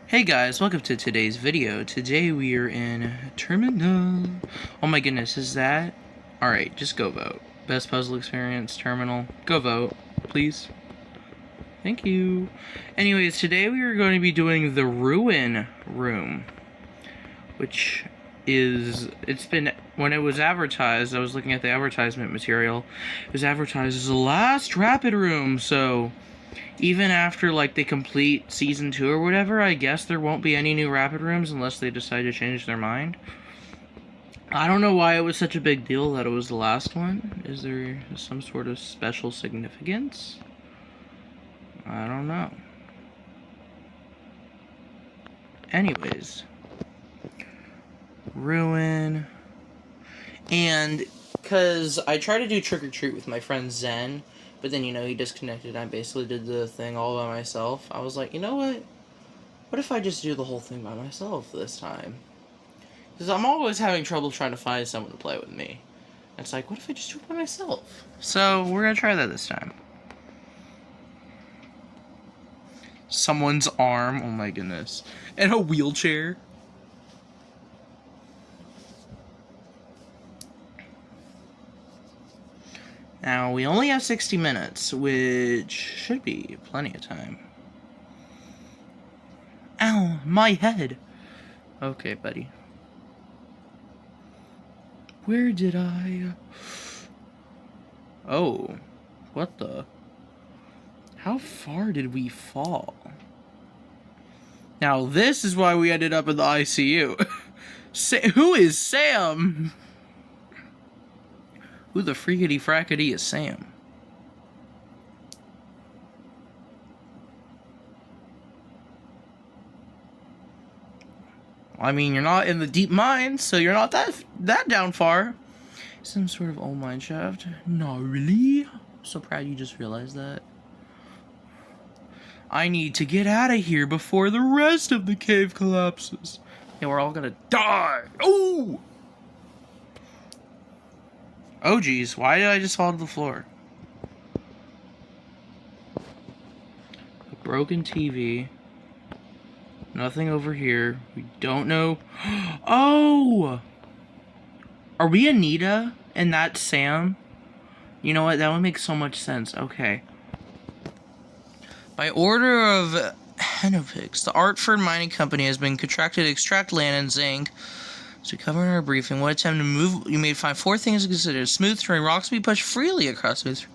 Hey guys, welcome to today's video. Today we are in Terminal. Oh my goodness, is that? Alright, just go vote. Best puzzle experience, Terminal. Go vote, please. Thank you. Anyways, today we are going to be doing the Ruin Room. Which is, when it was advertised, I was looking at the advertisement material. It was advertised as the last Rapid Room, so even after, like, they complete Season 2 or whatever, I guess there won't be any new Rapid Rooms unless they decide to change their mind. I don't know why it was such a big deal that it was the last one. Is there some sort of special significance? I don't know. Anyways. Ruin. And, because I tried to do Trick or Treat with my friend Zen, but then, he disconnected. I basically did the thing all by myself. I was like, you know what? What if I just do the whole thing by myself this time? Because I'm always having trouble trying to find someone to play with me. It's like, what if I just do it by myself? So, we're going to try that this time. Someone's arm. Oh my goodness. And a wheelchair. Now, we only have 60 minutes, which should be plenty of time. Ow, my head! Okay, buddy. Where did I... Oh, what the... How far did we fall? Now, this is why we ended up in the ICU. Who is Sam? Who the freakity frackity is Sam? I mean, you're not in the deep mines, so you're not that down far. Some sort of old mine shaft. Not really. I'm so proud you just realized that. I need to get out of here before the rest of the cave collapses. Yeah, we're all gonna die. Ooh! Oh geez, why did I just fall to the floor? A broken TV. Nothing over here. We don't know. Oh! Are we Anita and that's Sam? You know what? That would make so much sense. Okay. By order of Henopix, the Artford Mining Company has been contracted to extract land and zinc. So cover in our briefing, what attempt to move, you may find 4 things to consider. Smooth terrain, rocks can be pushed freely across smooth terrain.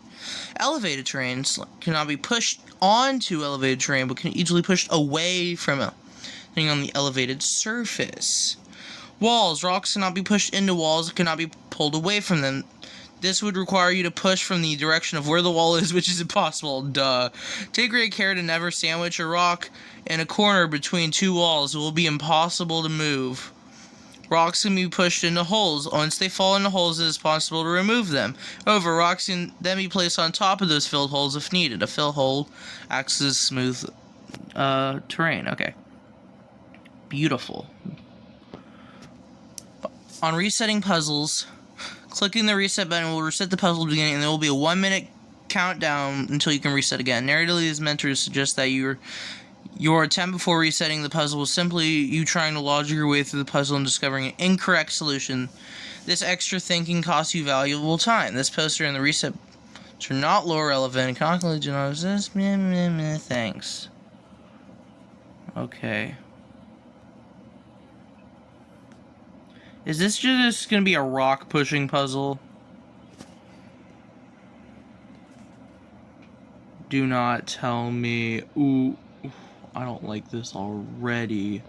Elevated terrains cannot be pushed onto elevated terrain, but can easily be pushed away from it, depending on the elevated surface. Walls, rocks cannot be pushed into walls, cannot be pulled away from them. This would require you to push from the direction of where the wall is, which is impossible. Duh. Take great care to never sandwich a rock in a corner between 2 walls. It will be impossible to move. Rocks can be pushed into holes. Once they fall into holes, it is possible to remove them. However, rocks can then be placed on top of those filled holes if needed. A fill hole acts as smooth terrain. Okay. Beautiful. On resetting puzzles, clicking the reset button will reset the puzzle beginning, and there will be a 1-minute countdown until you can reset again. Narratively, this meant to suggest that your attempt before resetting the puzzle was simply you trying to logic your way through the puzzle and discovering an incorrect solution. This extra thinking costs you valuable time. This poster and the reset are not lore relevant and constantly do not exist. Thanks. Okay. Is this just gonna be a rock pushing puzzle? Do not tell me. Ooh. I don't like this already.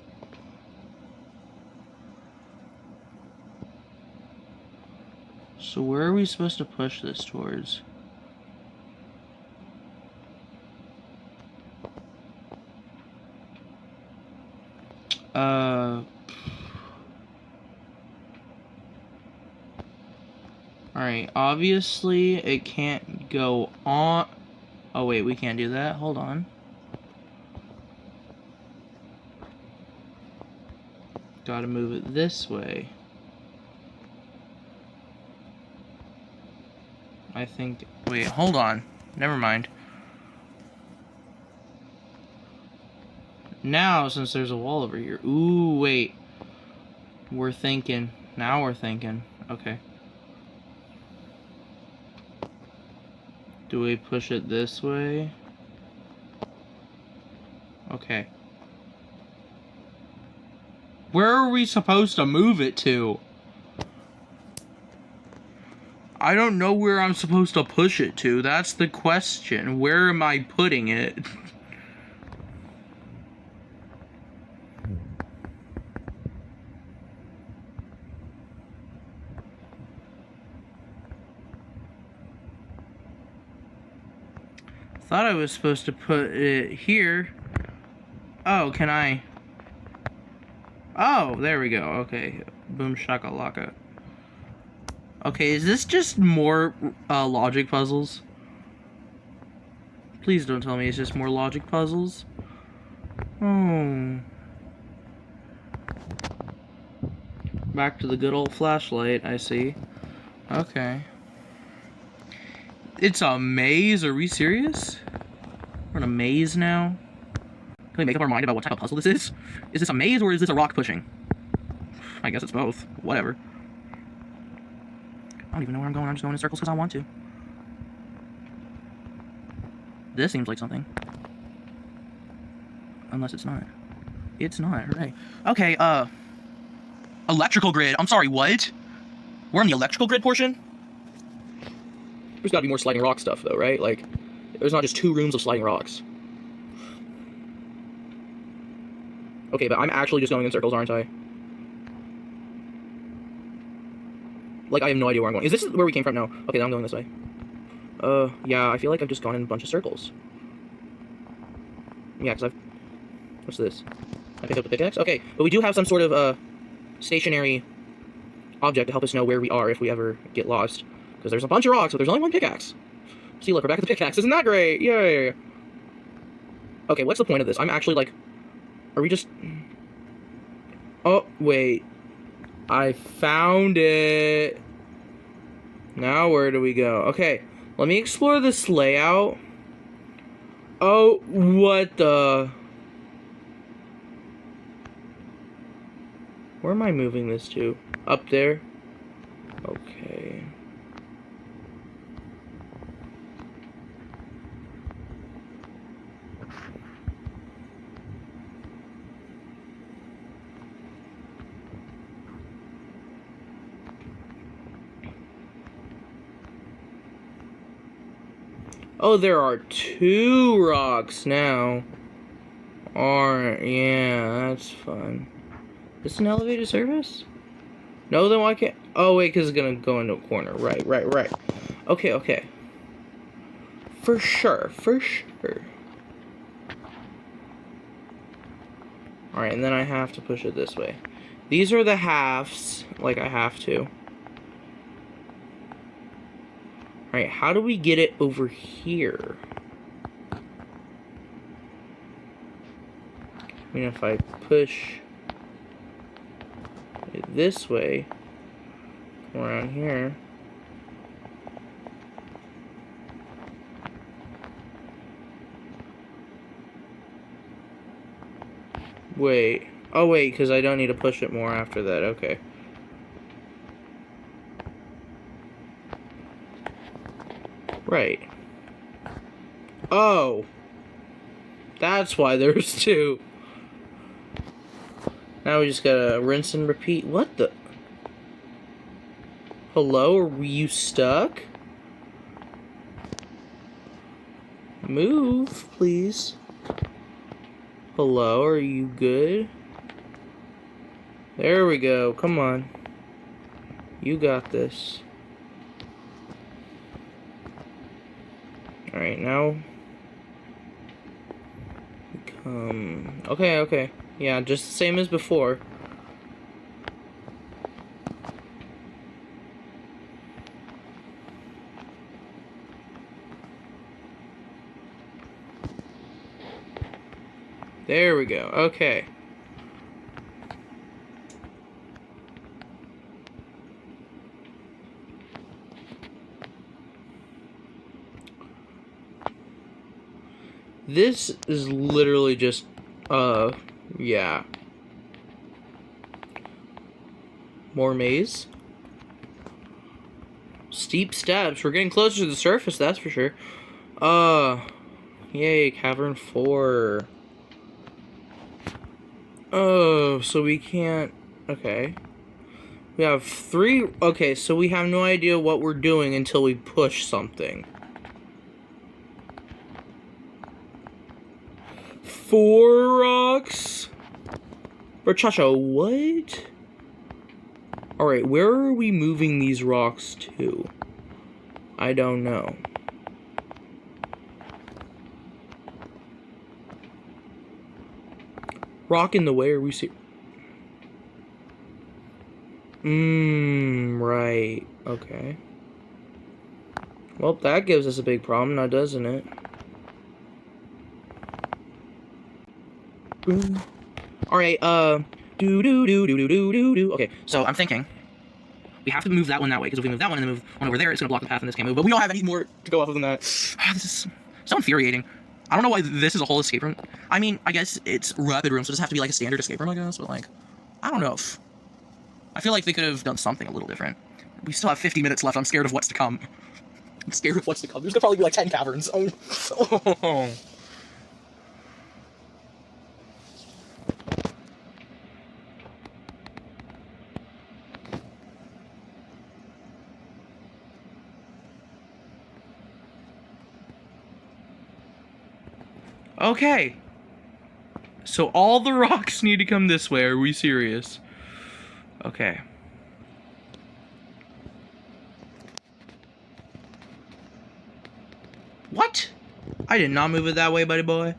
So where are we supposed to push this towards? Alright, obviously it can't go on. Oh wait, we can't do that. Hold on. Gotta move it this way. I think... Wait, hold on. Never mind. Now, since there's a wall over here... Ooh, wait. We're thinking. Now we're thinking. Okay. Do we push it this way? Okay. Where are we supposed to move it to? I don't know where I'm supposed to push it to. That's the question. Where am I putting it? Thought I was supposed to put it here. Oh, can I? Oh, there we go. Okay. Boom shakalaka. Okay, is this just more logic puzzles? Please don't tell me it's just more logic puzzles. Oh. Back to the good old flashlight, I see. Okay. It's a maze? Are we serious? We're in a maze now? Can we make up our mind about what type of puzzle this is? Is this a maze or is this a rock pushing? I guess it's both. Whatever. I don't even know where I'm going. I'm just going in circles because I want to. This seems like something. Unless it's not. It's not. Hooray. Okay, electrical grid. I'm sorry, what? We're on the electrical grid portion? There's gotta be more sliding rock stuff, though, right? Like, there's not just 2 rooms of sliding rocks. Okay, but I'm actually just going in circles, aren't I? Like, I have no idea where I'm going. Is this where we came from? No. Okay, then I'm going this way. Yeah, I feel like I've just gone in a bunch of circles. Yeah, because I've... What's this? I picked up the pickaxe? Okay, but we do have some sort of, stationary object to help us know where we are if we ever get lost. Because there's a bunch of rocks, but there's only one pickaxe. See, look, we're back at the pickaxe. Isn't that great? Yay! Okay, what's the point of this? I'm actually, like... Are we just... Oh, wait. I found it. Now where do we go? Okay, let me explore this layout. Oh, what the... Where am I moving this to? Up there? Okay. Oh, there are 2 rocks now. Yeah, that's fun. Is this an elevated service? No, then why can't... Oh, wait, because it's going to go into a corner. Right. Okay. For sure. Alright, and then I have to push it this way. These are the halves, like I have to. Alright, how do we get it over here? I mean, if I push it this way, around here. Wait. Oh, wait, because I don't need to push it more after that. Okay. Right. Oh. That's why there's 2. Now we just gotta rinse and repeat. What the? Hello? Are you stuck? Move, please. Hello? Are you good? There we go. Come on. You got this. Alright, now... Okay. Yeah, just the same as before. There we go. Okay. This is literally just Yeah. More maze. Steep steps. We're getting closer to the surface, that's for sure. Yay, Cavern 4. Oh, so we can't... Okay. We have 3... Okay, so we have no idea what we're doing until we push something. 4 rocks? Brachacho, what? Alright, where are we moving these rocks to? I don't know. Rock in the way, are we see... Right. Okay. Well, that gives us a big problem now, doesn't it? Alright, Okay, so I'm thinking we have to move that one that way, because if we move that one and then move one over there, it's going to block the path and this can't move. But we don't have any more to go off of than that. This is so infuriating. I don't know why this is a whole escape room. I mean, I guess it's rapid room, so it doesn't have to be like a standard escape room, I guess, but like, I don't know. I feel like they could have done something a little different. We still have 50 minutes left. I'm scared of what's to come. I'm scared of what's to come. There's going to probably be like 10 caverns. Oh. Okay. So all the rocks need to come this way. Are we serious? Okay. What? I did not move it that way, buddy boy.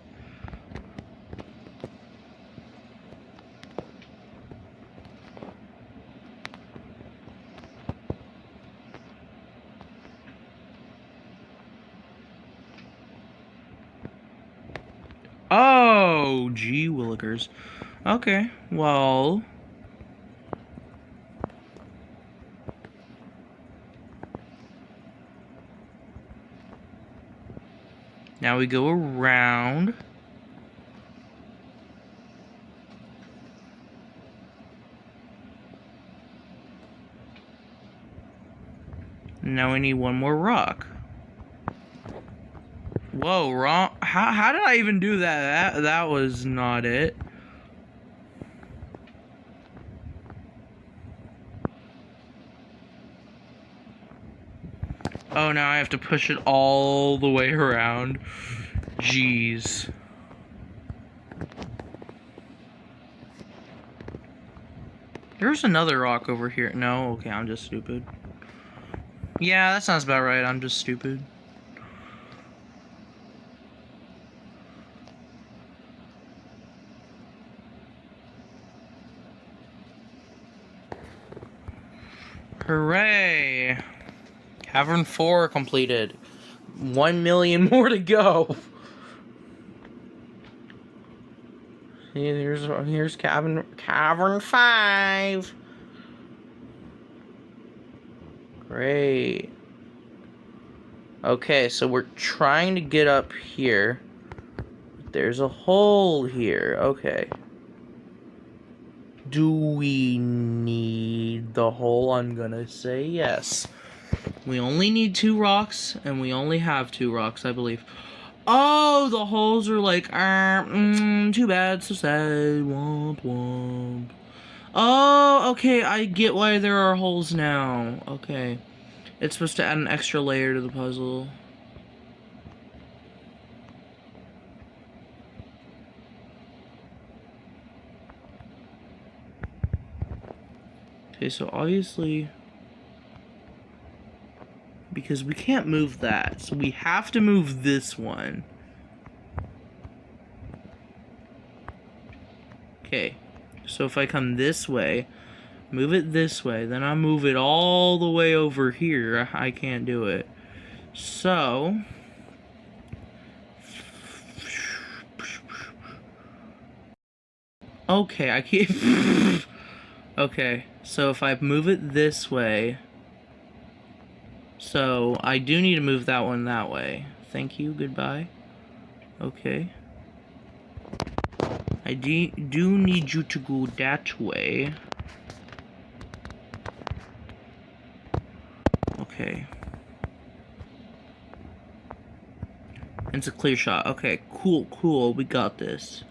Oh, gee willikers. Okay, well... Now we go around. Now we need one more rock. Whoa, wrong. How did I even do that? That was not it. Oh, now I have to push it all the way around. Jeez. There's another rock over here. No, okay, I'm just stupid. Yeah, that sounds about right. I'm just stupid. Hooray! Cavern 4 completed. 1 million more to go. See, here's Cavern 5. Great. Okay, so we're trying to get up here. There's a hole here. Okay. Do we need the hole? I'm gonna say yes. We only need 2 rocks, and we only have 2 rocks, I believe. Oh, the holes are like, too bad, so sad, womp womp. Oh, okay, I get why there are holes now. Okay. It's supposed to add an extra layer to the puzzle. Okay, so obviously... Because we can't move that, so we have to move this one. Okay, so if I come this way, move it this way, then I move it all the way over here, I can't do it. So... Okay, I can't... Okay, so if I move it this way... So, I do need to move that one that way. Thank you, goodbye. Okay. I do need you to go that way. Okay. It's a clear shot. Okay, cool. We got this.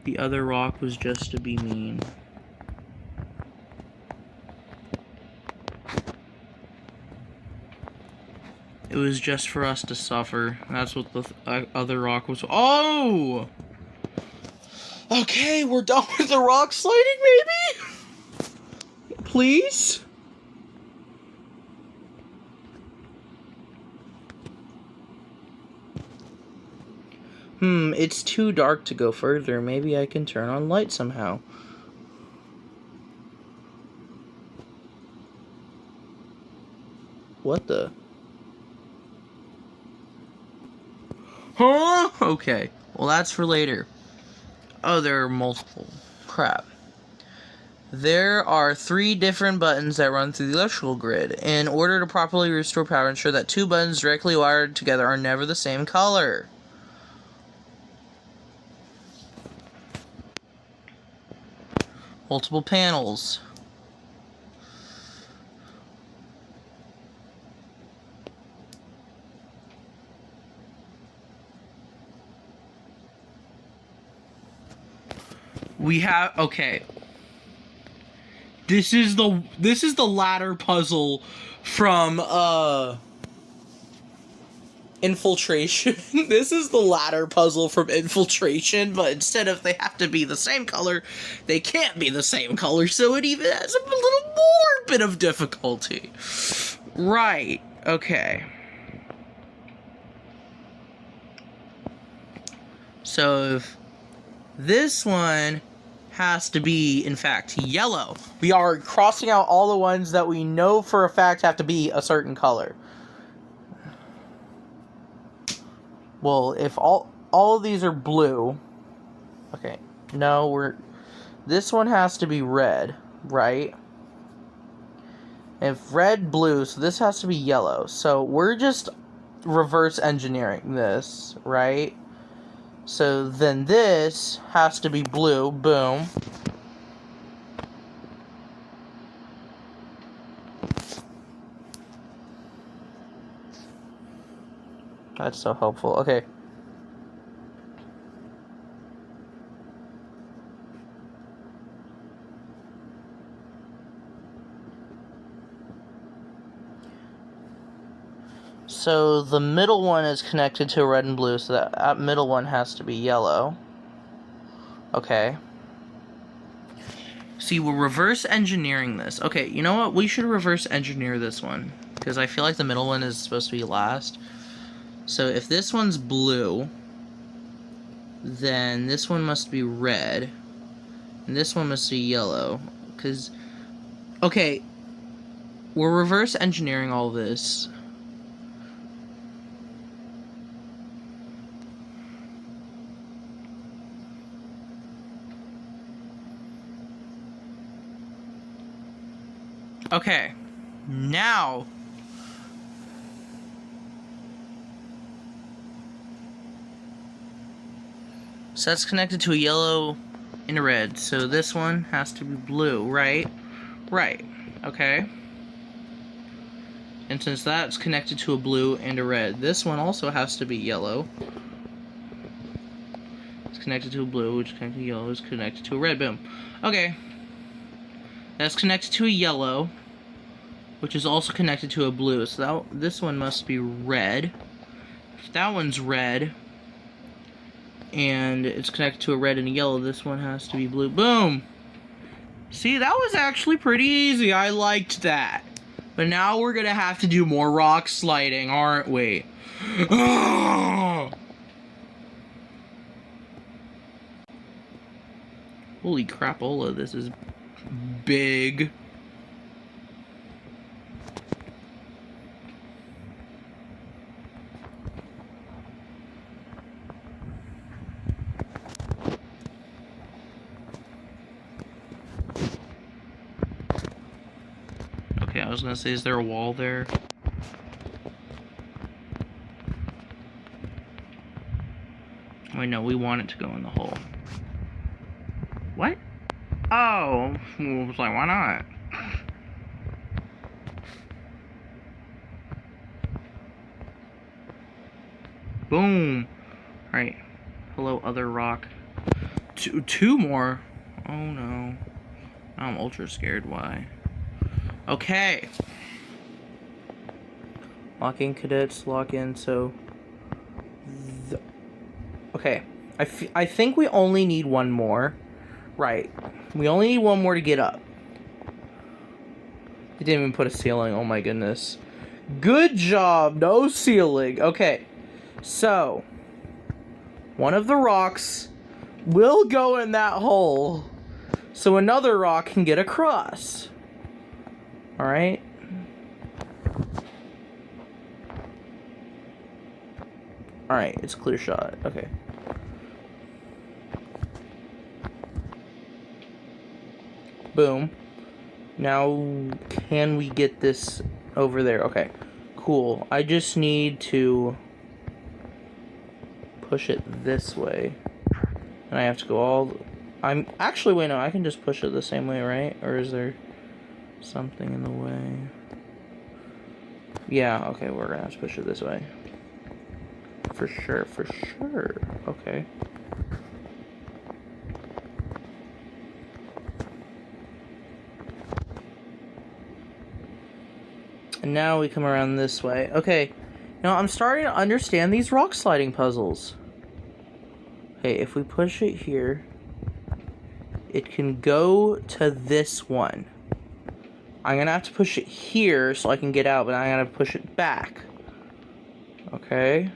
The other rock was just to be mean. It was just for us to suffer. That's what the other rock was. Oh! Okay, we're done with the rock sliding, maybe? Please? It's too dark to go further. Maybe I can turn on light somehow. What the? Huh? Okay. Well, that's for later. Oh, there are multiple. Crap. There are 3 different buttons that run through the electrical grid. In order to properly restore power, ensure that 2 buttons directly wired together are never the same color. Multiple panels. We have, okay. This is the ladder puzzle from Infiltration. This is the ladder puzzle from Infiltration, but instead of they have to be the same color, they can't be the same color, so it even has a little more bit of difficulty. Right. Okay. So if this one has to be, in fact, yellow. We are crossing out all the ones that we know for a fact have to be a certain color. Well, if all of these are blue... Okay, no, this one has to be red, right? If red, blue, so this has to be yellow. So we're just reverse engineering this, right? So then this has to be blue. Boom. That's so helpful. Okay. So the middle one is connected to red and blue, so that middle one has to be yellow. Okay. See, we're reverse engineering this. Okay, you know what? We should reverse engineer this one, because I feel like the middle one is supposed to be last. So if this one's blue, then this one must be red, and this one must be yellow, because... Okay, we're reverse engineering all this. Okay, now... So that's connected to a yellow and a red. So this one has to be blue, right? Right. Okay. And since that's connected to a blue and a red, this one also has to be yellow. It's connected to a blue, which is connected to yellow, is connected to a red. Boom. Okay. That's connected to a yellow, which is also connected to a blue. So this one must be red. If that one's red, and it's connected to a red and a yellow, this one has to be blue. Boom! See, that was actually pretty easy. I liked that. But now we're gonna have to do more rock sliding, aren't we? Holy crapola, this is big. Okay, I was gonna say, is there a wall there? Wait, no, we want it to go in the hole. What? Oh, I was like, why not? Boom. Alright. Hello, other rock. Two more. Oh no. Now I'm ultra scared. Why? Okay. Lock in, cadets. Lock in. So. Okay. I think we only need one more. Right. We only need one more to get up. They didn't even put a ceiling. Oh my goodness. Good job. No ceiling. Okay. So. One of the rocks will go in that hole. So another rock can get across. Alright. Alright, it's a clear shot. Okay. Boom. Now, can we get this over there? Okay. Cool. I just need to push it this way. And I have to go all... I'm... Actually, wait, no. I can just push it the same way, right? Or is there something in the way? Yeah, okay. We're gonna have to push it this way. For sure, for sure. Okay. And now we come around this way. Okay. Now I'm starting to understand these rock sliding puzzles. Okay, if we push it here, it can go to this one. I'm gonna have to push it here so I can get out, but I'm gonna push it back. Okay.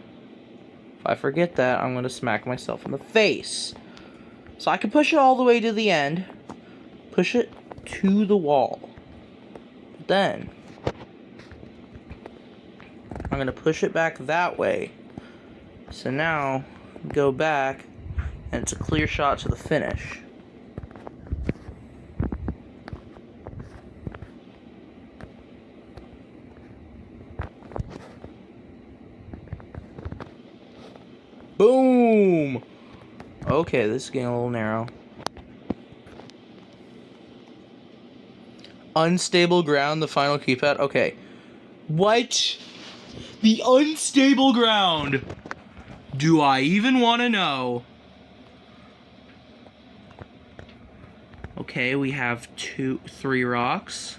If I forget that, I'm gonna smack myself in the face. So I can push it all the way to the end. Push it to the wall. But then I'm gonna push it back that way. So now, go back, and it's a clear shot to the finish. Boom! Okay, this is getting a little narrow. Unstable ground, the final keypad. Okay. What? The unstable ground! Do I even want to know? Okay, we have 3 rocks.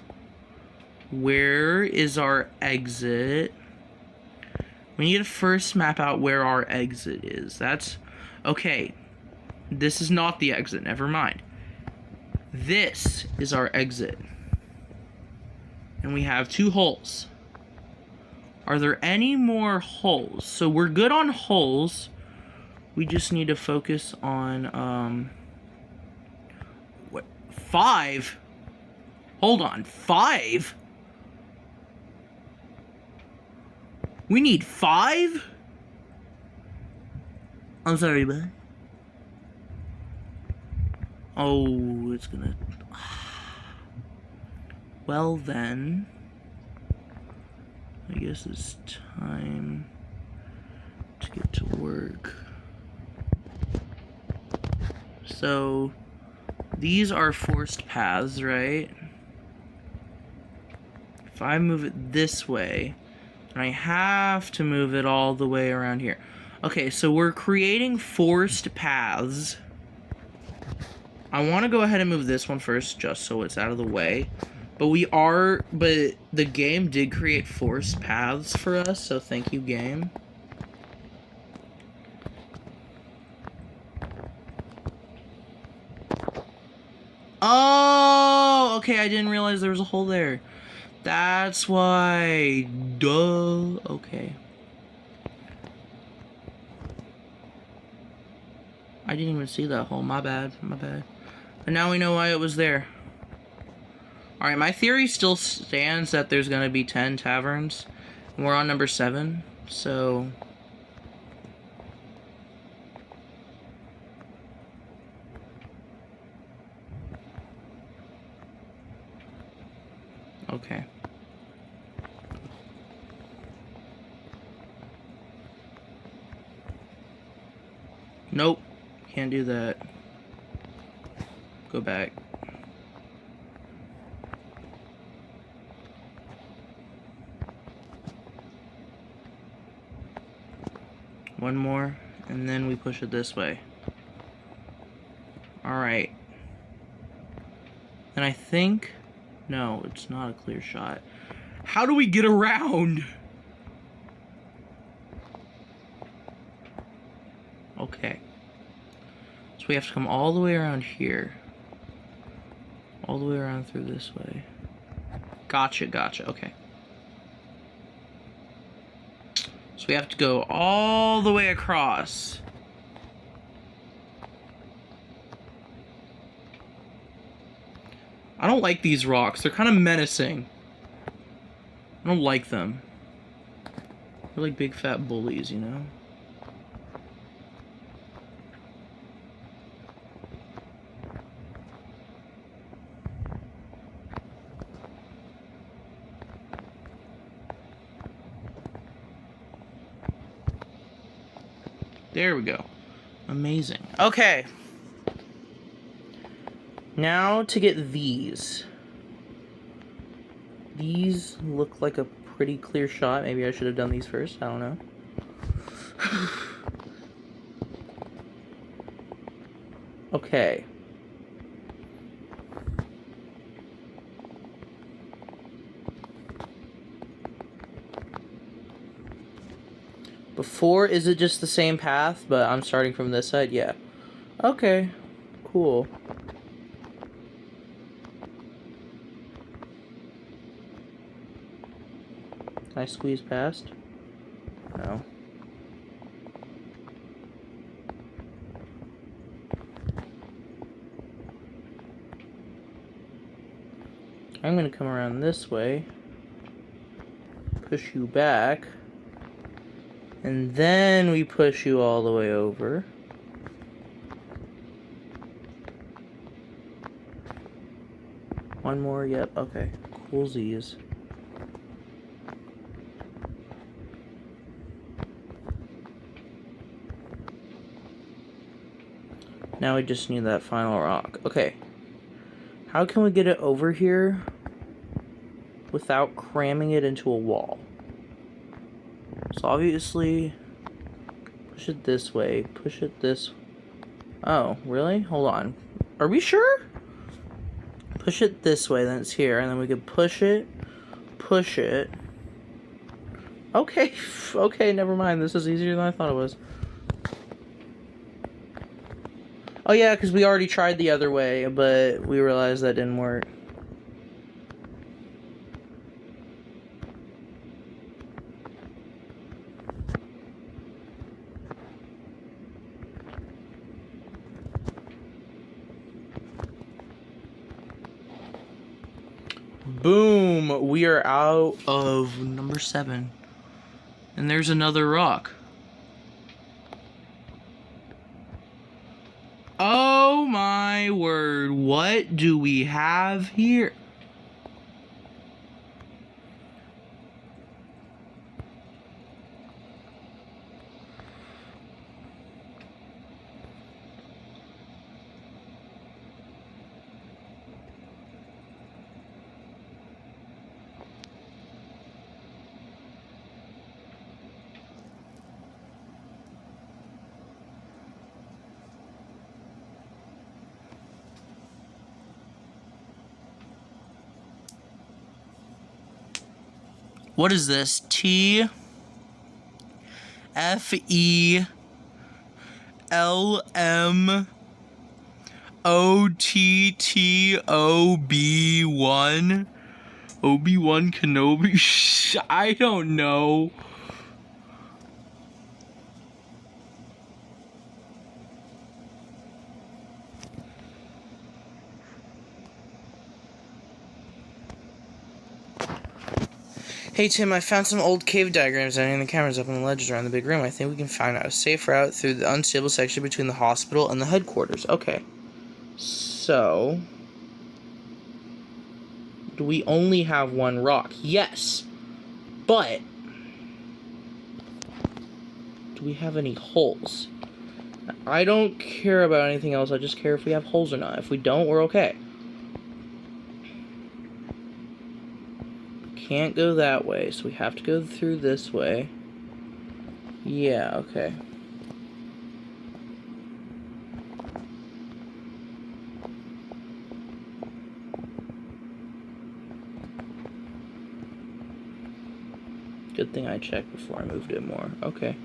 Where is our exit? We need to first map out where our exit is. That's... Okay. This is not the exit. Never mind. This is our exit. And we have 2 holes. Are there any more holes? So we're good on holes. We just need to focus on, what? 5? Hold on. 5? We need 5? I'm sorry, bud. Oh, it's gonna... Well, then... I guess it's time to get to work. So, these are forced paths, right? If I move it this way, I have to move it all the way around here. Okay, so we're creating forced paths. I want to go ahead and move this one first, just so it's out of the way. But the game did create forced paths for us, so thank you, game. Oh, okay, I didn't realize there was a hole there. That's why. Duh. Okay. I didn't even see that hole. My bad. My bad. But now we know why it was there. Alright, my theory still stands that there's going to be 10 taverns. And we're on number 7. So... Okay. Nope. Can't do that. Go back. One more, and then we push it this way. Alright. And I think... No, it's not a clear shot. How do we get around? Okay. So we have to come all the way around here. All the way around through this way. Gotcha, gotcha, okay. So we have to go all the way across. I don't like these rocks. They're kind of menacing. I don't like them. They're like big fat bullies, you know? There we go. Amazing. Okay. Now to get these. These look like a pretty clear shot. Maybe I should have done these first. I don't know. Okay. Before, is it just the same path, but I'm starting from this side? Yeah. Okay. Cool. Can I squeeze past? No. I'm gonna come around this way. Push you back. And then we push you all the way over. One more, yep, okay. Coolsies. Now we just need that final rock. Okay. How can we get it over here without cramming it into a wall? So obviously, push it this way, push it this... Oh, really? Hold on. Are we sure? Push it this way, then it's here, and then we could push it. Okay, okay, never mind. This is easier than I thought it was. Oh yeah, because we already tried the other way, but we realized that didn't work. Boom! We are out of number 7. And there's another rock. Oh my word, what do we have here? What is this? T F E L M O T T O B 1? Obi-Wan Kenobi? I don't know. Hey Tim, I found some old cave diagrams hanging the cameras up on the ledges around the big room. I think we can find out a safe route through the unstable section between the hospital and the headquarters. Okay. So... do we only have one rock? Yes. But... do we have any holes? I don't care about anything else. I just care if we have holes or not. If we don't, we're okay. Can't go that way, so we have to go through this way. Yeah, okay. Good thing I checked before I moved it more. Okay.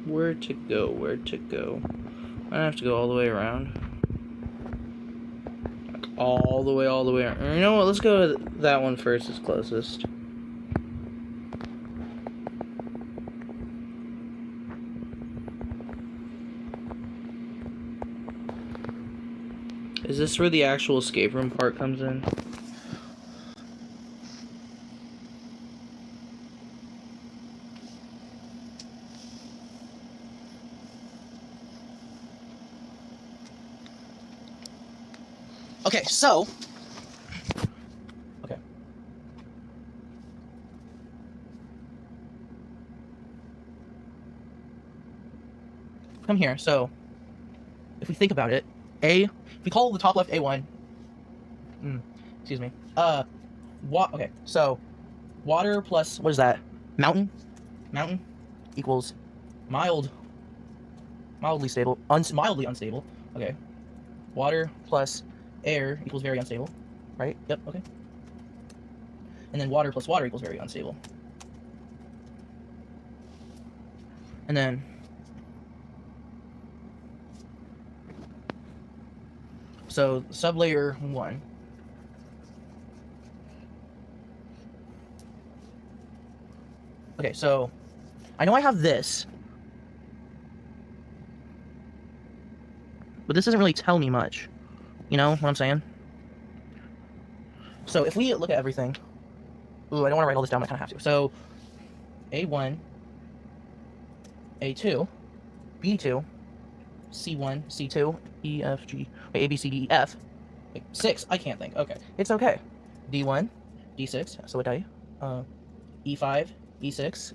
Where to go? Where to go? I have to go all the way around. Like all the way around. You know what? Let's go with that one first. It's closest. Is this where the actual escape room part comes in? Okay, so... Okay. Come here, so... If we think about it, if we call the top left A1... excuse me. Okay, so... Water plus... What is that? Mountain? Mountain equals mildly stable. Mildly unstable. Okay. Water plus air equals very unstable. Right? Yep, okay. And then water plus water equals very unstable. And then... So, sublayer 1. Okay, so... I know I have this. But this doesn't really tell me much. You know what I'm saying? So if we look at everything... Ooh, I don't want to write all this down, but I kind of have to. So, A1, A2, B2, C1, C2, E, F, G... Wait, A, B, C, D, E, F. Wait, 6, I can't think. Okay, it's okay. D1, D6, so what die? E5, E6,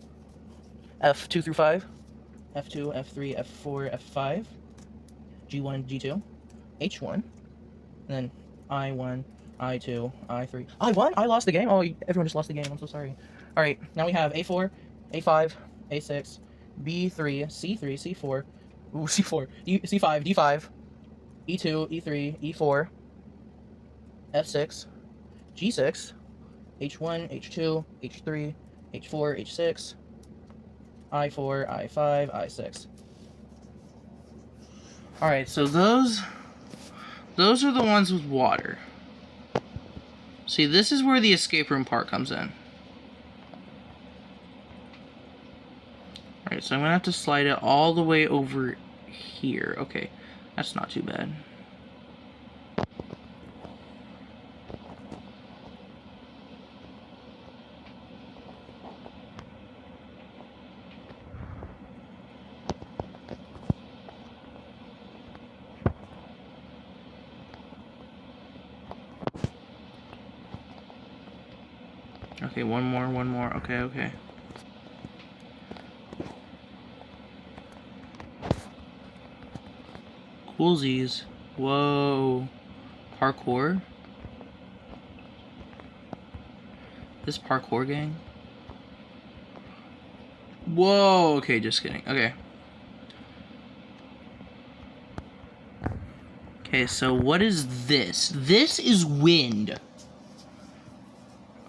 F2 through 5, F2, F3, F4, F5, G1, G2, H1, and then I1, I2, I3. I won? I lost the game? Oh, everyone just lost the game. I'm so sorry. Alright, now we have A4, A5, A6, B3, C3, C4, ooh, C4, C5, D5, E2, E3, E4, F6, G6, H1, H2, H3, H4, H6, I4, I5, I6. Alright, so those are the ones with water. See, this is where the escape room part comes in. Alright, so I'm going to have to slide it all the way over here. Okay, that's not too bad. Okay, one more. Okay. Coolsies. Whoa. Parkour? This parkour gang? Whoa, okay, just kidding. Okay. Okay, so what is this? This is wind.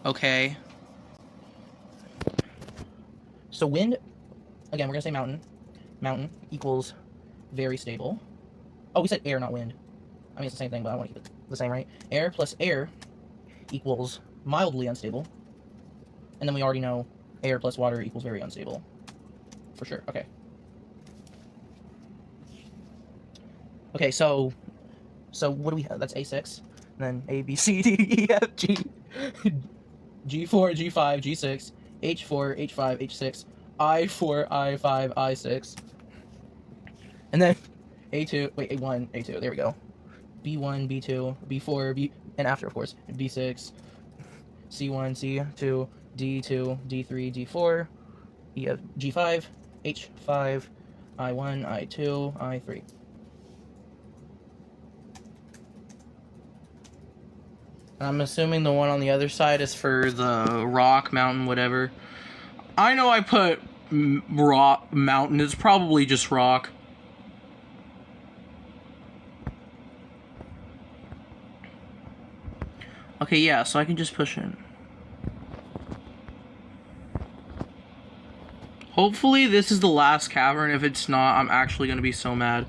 Okay. So wind, again, we're going to say mountain. Mountain equals very stable. Oh, we said air, not wind. I mean, it's the same thing, but I want to keep it the same, right? Air plus air equals mildly unstable. And then we already know air plus water equals very unstable. For sure. Okay. Okay, so what do we have? That's A6. And then A, B, C, D, E, F, G, G4, G5, G6, H4, H5, H6, I4, I5, I6. And then A2, wait, A1, A2, there we go. B1, B2, B4, B, and after, of course, B6, C1, C2, D2, D3, D4, G5, H5, I1, I2, I3. I'm assuming the one on the other side is for the rock, mountain, whatever. I know I put rock, mountain. It's probably just rock. Okay, yeah, so I can just push in. Hopefully this is the last cavern. If it's not, I'm actually going to be so mad.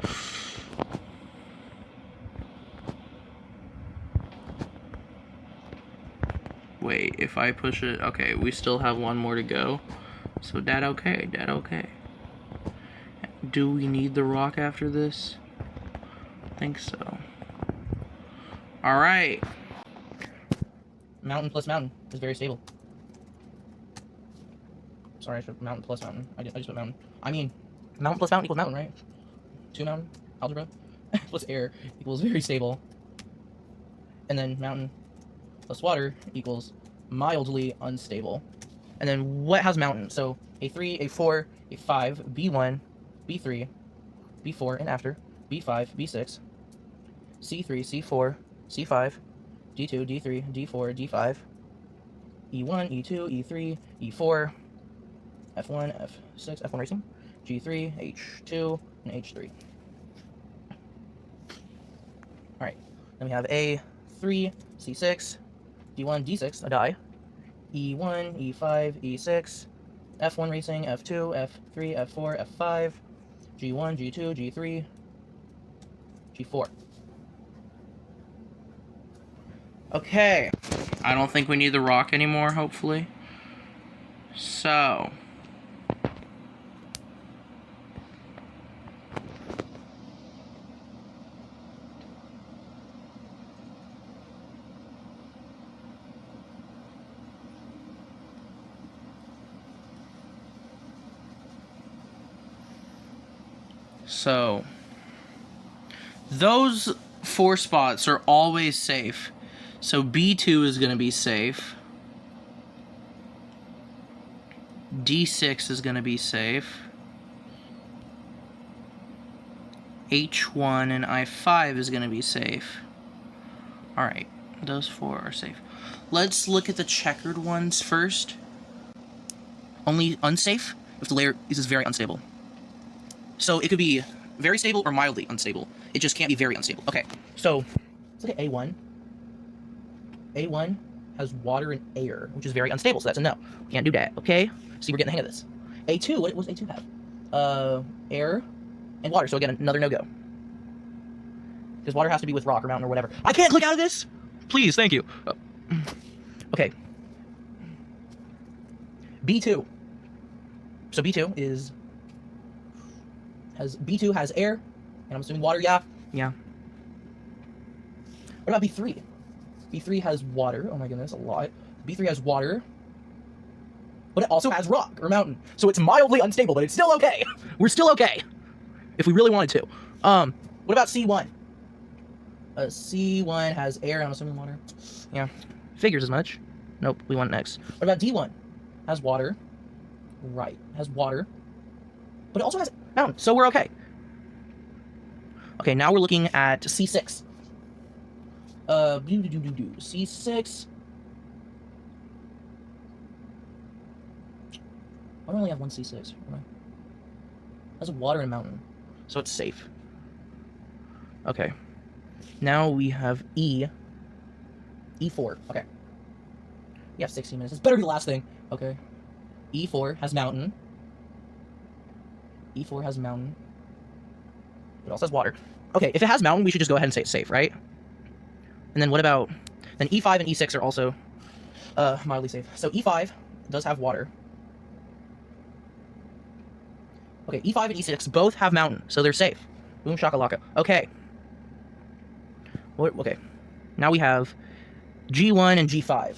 Wait, if I push it... Okay, we still have one more to go. So that okay, that okay. Do we need the rock after this? I think so. Alright. Mountain plus mountain is very stable. Sorry, I should put mountain plus mountain. I just put mountain. I mean, mountain plus mountain equals mountain, right? 2 mountain, algebra, plus air equals very stable. And then mountain plus water equals mildly unstable. And then what has mountain? So A3, A4, A5, B1, B3, B4, and after, B5, B6, C3, C4, C5, D2, D3, D4, D5, E1, E2, E3, E4, F1, F6, F1 racing, G3, H2, and H3. Alright, then we have A3, C6, D1, D6, a die, E1, E5, E6, F1 racing, F2, F3, F4, F5, G1, G2, G3, G4. Okay, I don't think we need the rock anymore, hopefully. So... So, those 4 spots are always safe. So B2 is going to be safe. D6 is going to be safe. H1 and I5 is going to be safe. Alright, those 4 are safe. Let's look at the checkered ones first. Only unsafe if the layer is very unstable. So it could be very stable or mildly unstable. It just can't be very unstable. Okay, so let's look at A1. A1 has water and air, which is very unstable, so that's a no. Can't do that, okay? See, we're getting the hang of this. A2, what does A2 have? Air and water, so again, another no-go. Because water has to be with rock or mountain or whatever. I can't click out of this! Please, thank you. Okay. B2. So B2 is... B2 has air, and I'm assuming water, yeah? Yeah. What about B3? B3 has water. Oh my goodness, a lot. B3 has water, but it also has rock or mountain. So it's mildly unstable, but it's still okay. We're still okay, if we really wanted to. What about C1? C1 has air, and I'm assuming water. Yeah, figures as much. Nope, we want next. What about D1? Has water. Right, has water, but it also has mountain, so we're okay. Okay, now we're looking at C6. C6. Why do I only have one C6? Has water and mountain, so it's safe. Okay. Now we have E. E4. Okay. You have 16 minutes. This better be the last thing. Okay. E4 has mountain. E4 has mountain. It also has water. Okay, if it has mountain, we should just go ahead and say it's safe, right? And then what about... Then E5 and E6 are also mildly safe. So E5 does have water. Okay, E5 and E6 both have mountain, so they're safe. Boom shakalaka. Okay. Okay. Now we have G1 and G5.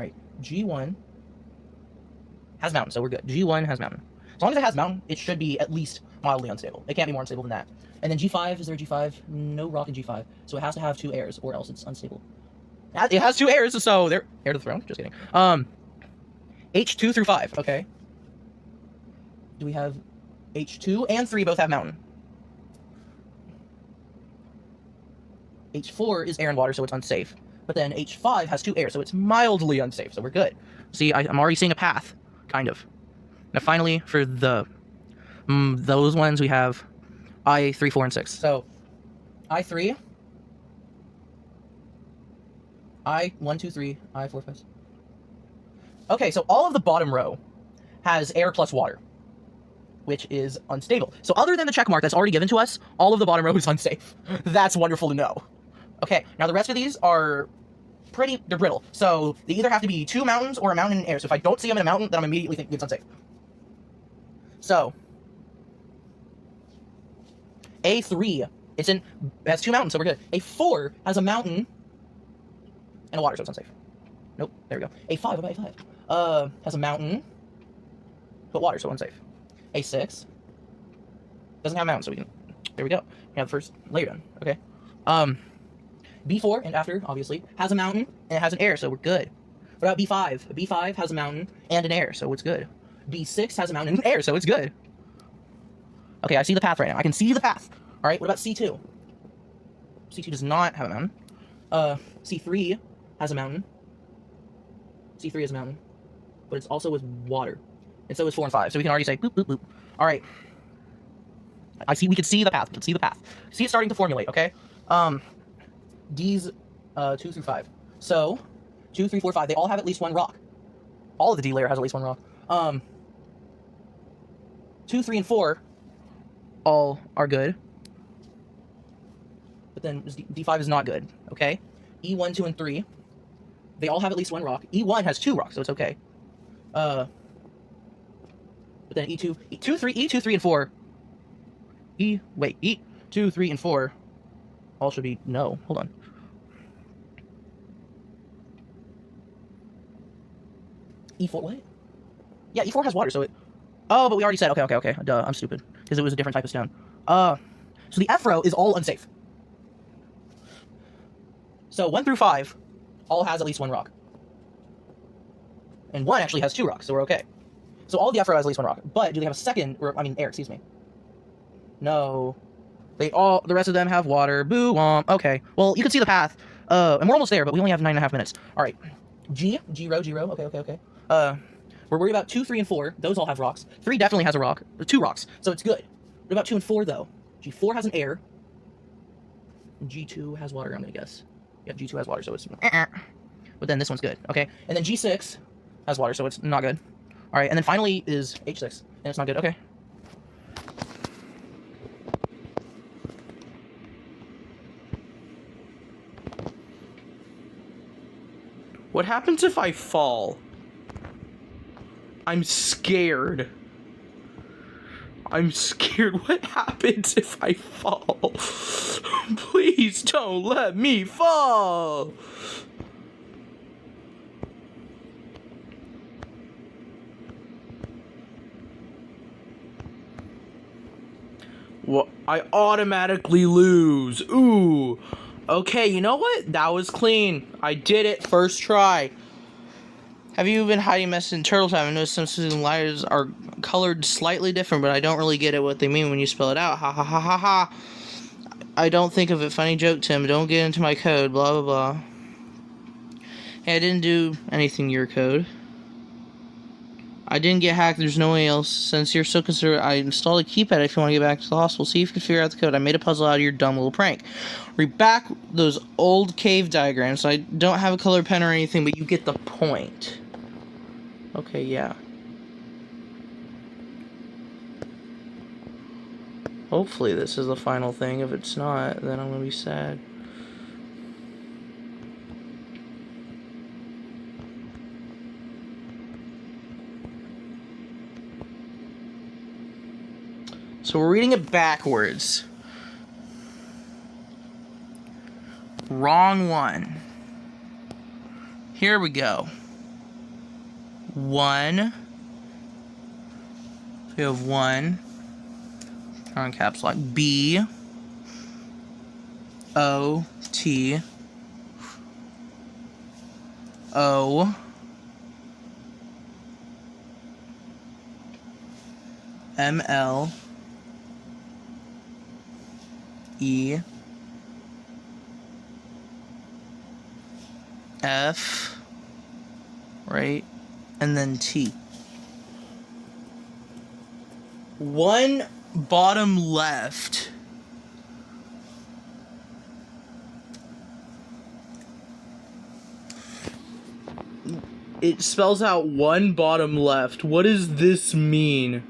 Alright, G1 has mountain, so we're good. G1 has mountain. As long as it has mountain, it should be at least mildly unstable. It can't be more unstable than that. And then G5, is there a G5? No rock in G5. So it has to have 2 airs, or else it's unstable. It has 2 airs, so they're heir to the throne. Just kidding. H2 through 5, okay. Do we have H2 and 3 both have mountain? H4 is air and water, so it's unsafe. But then H5 has 2 air, so it's mildly unsafe, so we're good. See, I'm already seeing a path, kind of. Now finally, for the those ones, we have I3, 4, and 6. So, I3, I1, 2, 3, I4, 5. Okay, so all of the bottom row has air plus water, which is unstable. So other than the check mark that's already given to us, all of the bottom row is unsafe. That's wonderful to know. Okay, now the rest of these are they're brittle. So they either have to be 2 mountains or a mountain in air. So if I don't see them in a mountain, then I'm immediately thinking it's unsafe. So A3, it has 2 mountains, so we're good. A4 has a mountain and a water, so it's unsafe. Nope, there we go. A5, what about A5? Has a mountain, but water, so unsafe. A6 doesn't have a mountain, so we can, there we go. We have the first layer done, okay. B4, and after, obviously, has a mountain, and it has an air, so we're good. What about B5? B5 has a mountain and an air, so it's good. B6 has a mountain and an air, so it's good. Okay, I see the path right now. I can see the path. Alright, what about C2? C2 does not have a mountain. C3 has a mountain. C3 has a mountain. But it's also with water. And so is 4 and 5. So we can already say boop, boop, boop. Alright. We can see the path. We can see the path. See it starting to formulate, okay? D's 2 through 5. So, 2, 3, 4, 5, they all have at least 1 rock. All of the D layer has at least 1 rock. 2, 3, and 4 all are good. But then D5 is not good, okay? E1, 2, and 3, they all have at least 1 rock. E1 has 2 rocks, so it's okay. But then E2, 3, and 4. E2, 3, and 4 all should be no. Hold on. E4, what? Yeah, E4 has water, so it... Oh, but we already said, okay. Duh, I'm stupid. Because it was a different type of stone. So the F row is all unsafe. So 1 through 5 all has at least 1 rock. And 1 actually has 2 rocks, so we're okay. So all of the F row has at least 1 rock. But do they have a second, air, excuse me. No. The rest of them have water. Boo, womp. Okay. Well, you can see the path. And we're almost there, but we only have 9.5 minutes. Alright. G row. Okay. We're worried about 2, 3, and 4. Those all have rocks. 3 definitely has a rock. 2 rocks, so it's good. What about 2 and 4, though? G4 has an air. G2 has water, I'm gonna guess. Yeah, G2 has water, so it's... But then this one's good, okay? And then G6 has water, so it's not good. Alright, and then finally is H6, and it's not good, okay. What happens if I fall? I'm scared. What happens if I fall? Please don't let me fall. Well, I automatically lose. Ooh. Okay, you know what? That was clean. I did it first try. Have you been hiding messages in Turtle Time? I noticed some Susan letters are colored slightly different, but I don't really get it what they mean when you spell it out. Ha ha ha ha ha. I don't think of it. Funny joke, Tim. Don't get into my code. Blah blah blah. Hey, I didn't do anything to your code. I didn't get hacked. There's no way else. Since you're so considerate, I installed a keypad if you want to get back to the hospital. See if you can figure out the code. I made a puzzle out of your dumb little prank. Read back those old cave diagrams. I don't have a colored pen or anything, but you get the point. Okay, yeah. Hopefully this is the final thing. If it's not, then I'm gonna be sad. So we're reading it backwards. Wrong one. Here we go. 1. We have 1. On caps lock. B. O. T. O. M. L. E. F. Right? And then T. 1 bottom left. It spells out 1 bottom left. What does this mean?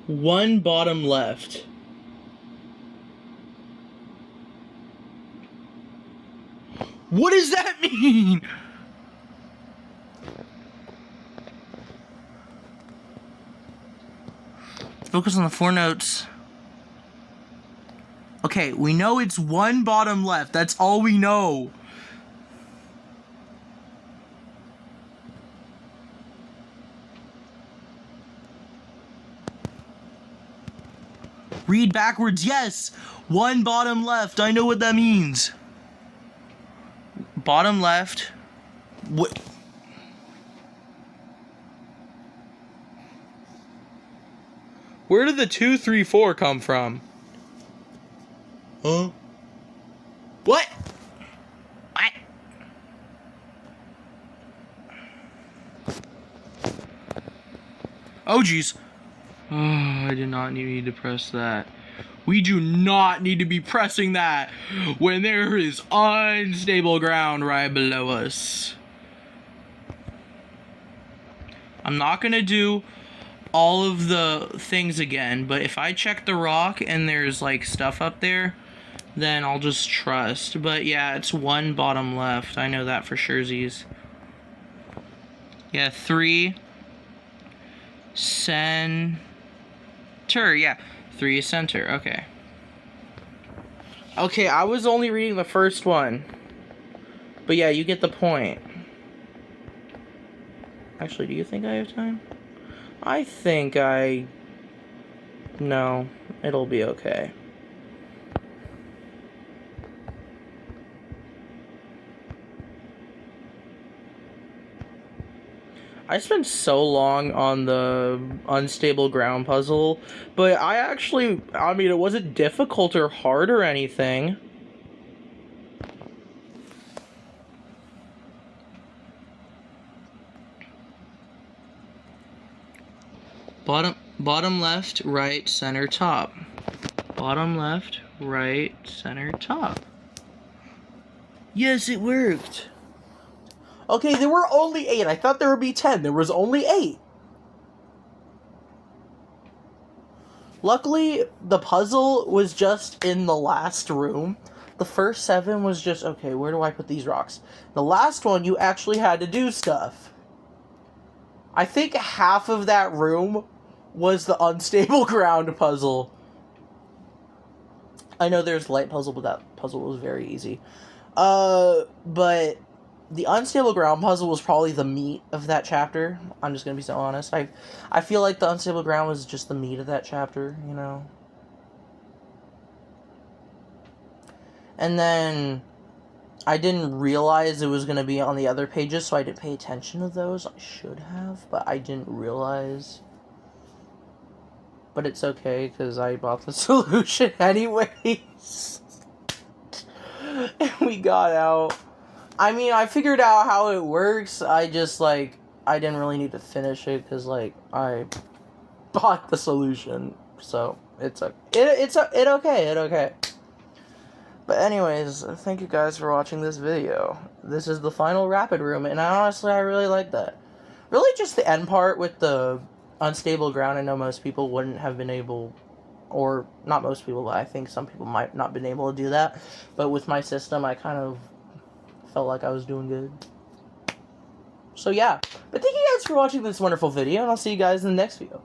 One bottom left. What does that mean? Focus on the 4 notes. Okay, we know it's 1 bottom left. That's all we know. Read backwards, yes! 1 bottom left, I know what that means. Bottom left. What? Where did the 2, 3, 4 come from? Huh? What? What? Oh, jeez. Oh, I did not need to press that. We do not need to be pressing that when there is unstable ground right below us. I'm not gonna do all of the things again, but if I check the rock and there's like stuff up there, then I'll just trust. But yeah, it's 1 bottom left. I know that for sure, Z's. Yeah, 3 center. Yeah, 3 center. Okay. Okay, I was only reading the first one. But yeah, you get the point. Actually, do you think I have time? I think No, it'll be okay. I spent so long on the unstable ground puzzle, but I mean, it wasn't difficult or hard or anything. Bottom left, right, center, top. Bottom left, right, center, top. Yes, it worked. Okay, there were only 8. I thought there would be 10. There was only 8. Luckily, the puzzle was just in the last room. The first 7 was just, okay, where do I put these rocks? The last one, you actually had to do stuff. I think half of that room was the unstable ground puzzle. I know there's light puzzle, but that puzzle was very easy. But the unstable ground puzzle was probably the meat of that chapter. I'm just gonna be so honest. I feel like the unstable ground was just the meat of that chapter, you know? And then I didn't realize it was gonna be on the other pages, so I didn't pay attention to those. I should have, but I didn't realize. But it's okay, because I bought the solution anyways. And we got out. I mean, I figured out how it works. I just, like, I didn't really need to finish it, because, like, I bought the solution, so it's okay. But anyways, thank you guys for watching this video. This is the final rapid room, and I really like that. Really just the end part with the unstable ground. I know most people wouldn't have been able, or not most people, but I think some people might not been able to do that. But with my system, I kind of felt like I was doing good. So yeah, but thank you guys for watching this wonderful video, and I'll see you guys in the next video.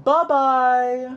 Bye-bye!